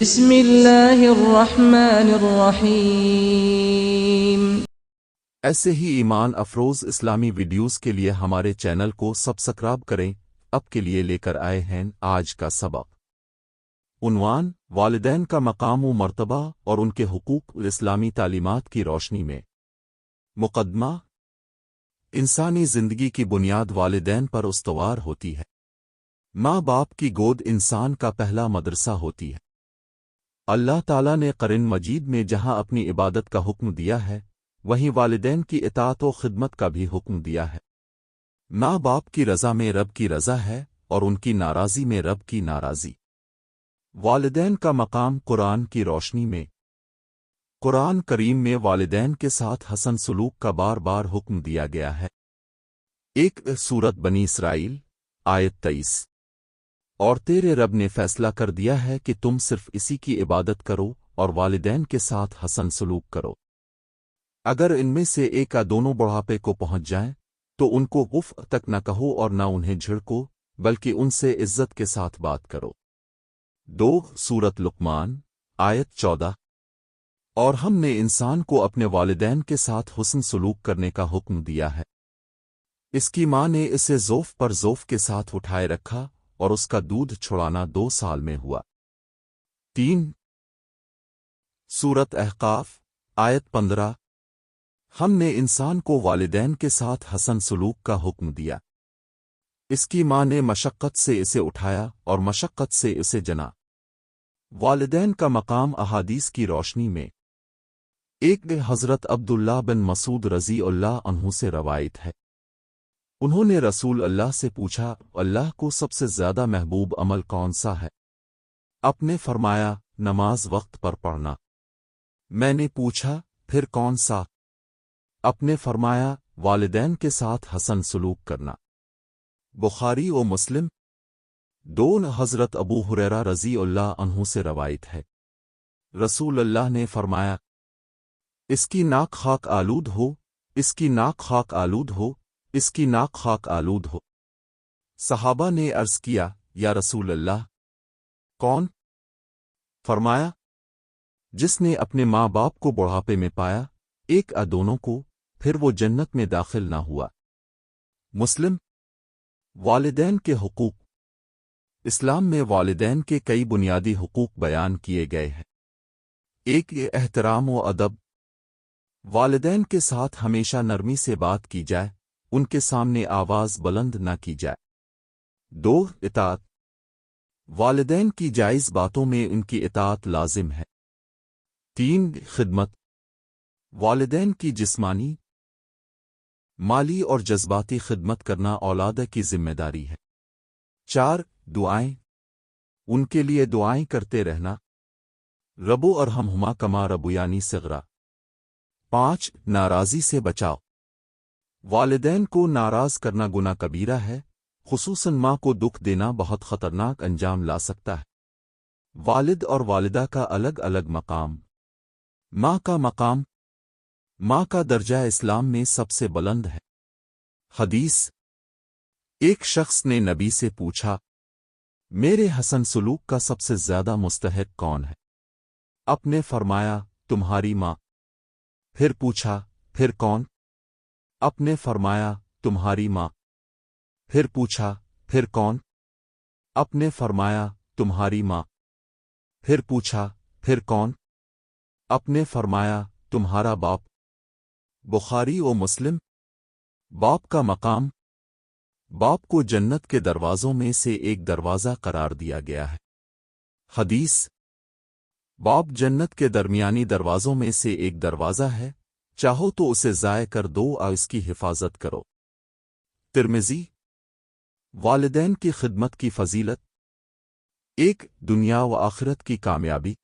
بسم اللہ الرحمن الرحیم۔ ایسے ہی ایمان افروز اسلامی ویڈیوز کے لیے ہمارے چینل کو سبسکرائب کریں۔ اب کے لیے لے کر آئے ہیں آج کا سبق۔ عنوان: والدین کا مقام و مرتبہ اور ان کے حقوق اسلامی تعلیمات کی روشنی میں۔ مقدمہ: انسانی زندگی کی بنیاد والدین پر استوار ہوتی ہے۔ ماں باپ کی گود انسان کا پہلا مدرسہ ہوتی ہے۔ اللہ تعالیٰ نے قرآن مجید میں جہاں اپنی عبادت کا حکم دیا ہے، وہیں والدین کی اطاعت و خدمت کا بھی حکم دیا ہے۔ ماں باپ کی رضا میں رب کی رضا ہے اور ان کی ناراضی میں رب کی ناراضی۔ والدین کا مقام قرآن کی روشنی میں۔ قرآن کریم میں والدین کے ساتھ حسن سلوک کا بار بار حکم دیا گیا ہے۔ ایک سورت بنی اسرائیل آیت 23۔ اور تیرے رب نے فیصلہ کر دیا ہے کہ تم صرف اسی کی عبادت کرو اور والدین کے ساتھ حسن سلوک کرو۔ اگر ان میں سے ایک یا دونوں بڑھاپے کو پہنچ جائیں تو ان کو اف تک نہ کہو اور نہ انہیں جھڑکو، بلکہ ان سے عزت کے ساتھ بات کرو۔ سورت لقمان آیت 14۔ اور ہم نے انسان کو اپنے والدین کے ساتھ حسن سلوک کرنے کا حکم دیا ہے۔ اس کی ماں نے اسے ذوف پر ذوف کے ساتھ اٹھائے رکھا اور اس کا دودھ چھڑانا 2 سال میں ہوا۔ 3 سورت احقاف آیت 15۔ ہم نے انسان کو والدین کے ساتھ حسن سلوک کا حکم دیا۔ اس کی ماں نے مشقت سے اسے اٹھایا اور مشقت سے اسے جنا۔ والدین کا مقام احادیث کی روشنی میں۔ ایک حضرت عبداللہ بن مسعود رضی اللہ عنہ سے روایت ہے، انہوں نے رسول اللہ سے پوچھا، اللہ کو سب سے زیادہ محبوب عمل کون سا ہے؟ آپ نے فرمایا، نماز وقت پر پڑھنا۔ میں نے پوچھا، پھر کون سا؟ آپ نے فرمایا، والدین کے ساتھ حسن سلوک کرنا۔ بخاری و مسلم۔ حضرت ابو ہریرہ رضی اللہ عنہ سے روایت ہے، رسول اللہ نے فرمایا، اس کی ناک خاک آلود ہو، اس کی ناک خاک آلود ہو، اس کی ناک خاک آلود ہو۔ صحابہ نے عرض کیا، یا رسول اللہ، کون؟ فرمایا، جس نے اپنے ماں باپ کو بڑھاپے میں پایا، ایک یا دونوں کو، پھر وہ جنت میں داخل نہ ہوا۔ مسلم۔ والدین کے حقوق۔ اسلام میں والدین کے کئی بنیادی حقوق بیان کیے گئے ہیں۔ ایک احترام و ادب۔ والدین کے ساتھ ہمیشہ نرمی سے بات کی جائے، ان کے سامنے آواز بلند نہ کی جائے۔ 2 اطاعت۔ والدین کی جائز باتوں میں ان کی اطاعت لازم ہے۔ 3 خدمت۔ والدین کی جسمانی، مالی اور جذباتی خدمت کرنا اولاد کی ذمہ داری ہے۔ 4 دعائیں، ان کے لیے دعائیں کرتے رہنا۔ ربو ارحمہما کما ربیانی صغرا۔ 5 ناراضی سے بچاؤ۔ والدین کو ناراض کرنا گناہ کبیرہ ہے، خصوصاً ماں کو دکھ دینا بہت خطرناک انجام لا سکتا ہے۔ والد اور والدہ کا الگ الگ مقام۔ ماں کا مقام، ماں کا درجہ اسلام میں سب سے بلند ہے۔ حدیث: ایک شخص نے نبی سے پوچھا، میرے حسن سلوک کا سب سے زیادہ مستحق کون ہے؟ آپ نے فرمایا، تمہاری ماں۔ پھر پوچھا، پھر کون؟ آپ نے فرمایا، تمہاری ماں۔ پھر پوچھا، پھر کون؟ آپ نے فرمایا، تمہاری ماں۔ پھر پوچھا، پھر کون؟ آپ نے فرمایا، تمہارا باپ۔ بخاری و مسلم۔ باپ کا مقام۔ باپ کو جنت کے دروازوں میں سے ایک دروازہ قرار دیا گیا ہے۔ حدیث: باپ جنت کے درمیانی دروازوں میں سے ایک دروازہ ہے، چاہو تو اسے ضائع کر دو اور اس کی حفاظت کرو۔ ترمذی۔ والدین کی خدمت کی فضیلت۔ 1 دنیا و آخرت کی کامیابی۔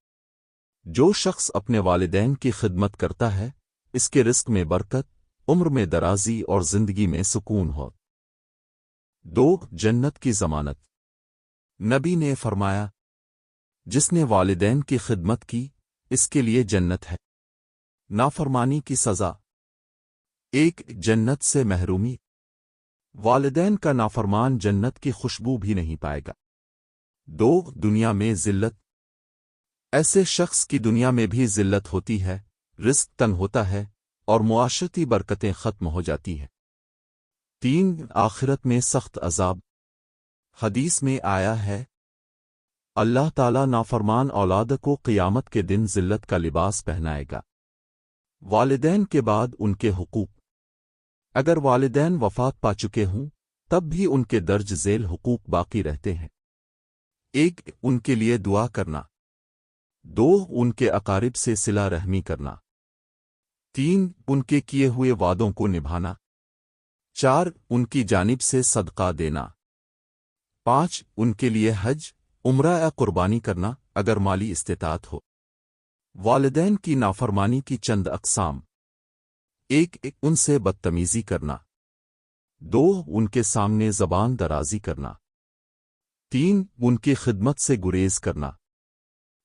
جو شخص اپنے والدین کی خدمت کرتا ہے، اس کے رزق میں برکت، عمر میں درازی اور زندگی میں سکون ہو۔ 2 جنت کی ضمانت۔ نبی نے فرمایا، جس نے والدین کی خدمت کی، اس کے لیے جنت ہے۔ نافرمانی کی سزا۔ 1 جنت سے محرومی۔ والدین کا نافرمان جنت کی خوشبو بھی نہیں پائے گا۔ 2 دنیا میں ذلت۔ ایسے شخص کی دنیا میں بھی ذلت ہوتی ہے، رزق تنگ ہوتا ہے اور معاشرتی برکتیں ختم ہو جاتی ہیں۔ 3 آخرت میں سخت عذاب۔ حدیث میں آیا ہے، اللہ تعالیٰ نافرمان اولاد کو قیامت کے دن ذلت کا لباس پہنائے گا۔ والدین کے بعد ان کے حقوق۔ اگر والدین وفات پا چکے ہوں تب بھی ان کے درج ذیل حقوق باقی رہتے ہیں۔ 1 ان کے لیے دعا کرنا، 2 ان کے اقارب سے صلہ رحمی کرنا، 3 ان کے کیے ہوئے وعدوں کو نبھانا، 4 ان کی جانب سے صدقہ دینا، 5 ان کے لیے حج، عمرہ یا قربانی کرنا اگر مالی استطاعت ہو۔ والدین کی نافرمانی کی چند اقسام: 1 ان سے بدتمیزی کرنا، 2 ان کے سامنے زبان درازی کرنا، 3 ان کی خدمت سے گریز کرنا،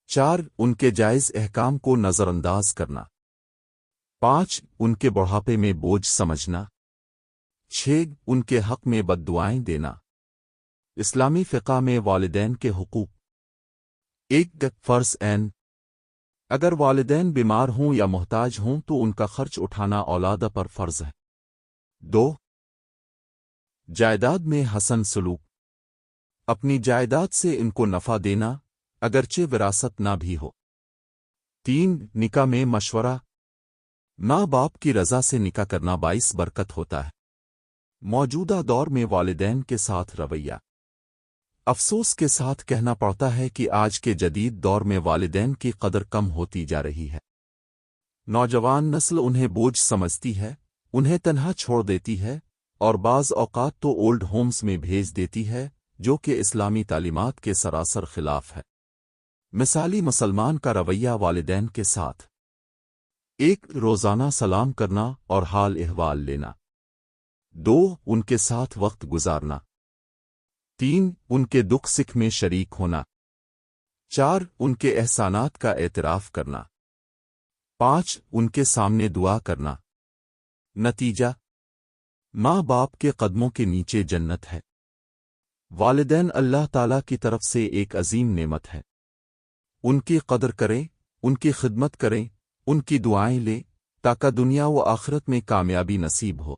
4 ان کے جائز احکام کو نظر انداز کرنا، 5 ان کے بڑھاپے میں بوجھ سمجھنا، 6 ان کے حق میں بد دعائیں دینا۔ اسلامی فقہ میں والدین کے حقوق: 1 فرض عین، اگر والدین بیمار ہوں یا محتاج ہوں تو ان کا خرچ اٹھانا اولاد پر فرض ہے۔ 2 جائیداد میں حسن سلوک، اپنی جائیداد سے ان کو نفع دینا اگرچہ وراثت نہ بھی ہو۔ 3 نکاح میں مشورہ، ماں باپ کی رضا سے نکاح کرنا باعث برکت ہوتا ہے۔ موجودہ دور میں والدین کے ساتھ رویہ، افسوس کے ساتھ کہنا پڑتا ہے کہ آج کے جدید دور میں والدین کی قدر کم ہوتی جا رہی ہے۔ نوجوان نسل انہیں بوجھ سمجھتی ہے، انہیں تنہا چھوڑ دیتی ہے اور بعض اوقات تو اولڈ ہومز میں بھیج دیتی ہے، جو کہ اسلامی تعلیمات کے سراسر خلاف ہے۔ مثالی مسلمان کا رویہ والدین کے ساتھ: 1 روزانہ سلام کرنا اور حال احوال لینا، 2 ان کے ساتھ وقت گزارنا، 3 ان کے دکھ سکھ میں شریک ہونا، 4 ان کے احسانات کا اعتراف کرنا، 5 ان کے سامنے دعا کرنا۔ نتیجہ: ماں باپ کے قدموں کے نیچے جنت ہے۔ والدین اللہ تعالیٰ کی طرف سے ایک عظیم نعمت ہے۔ ان کی قدر کریں، ان کی خدمت کریں، ان کی دعائیں لیں تاکہ دنیا و آخرت میں کامیابی نصیب ہو۔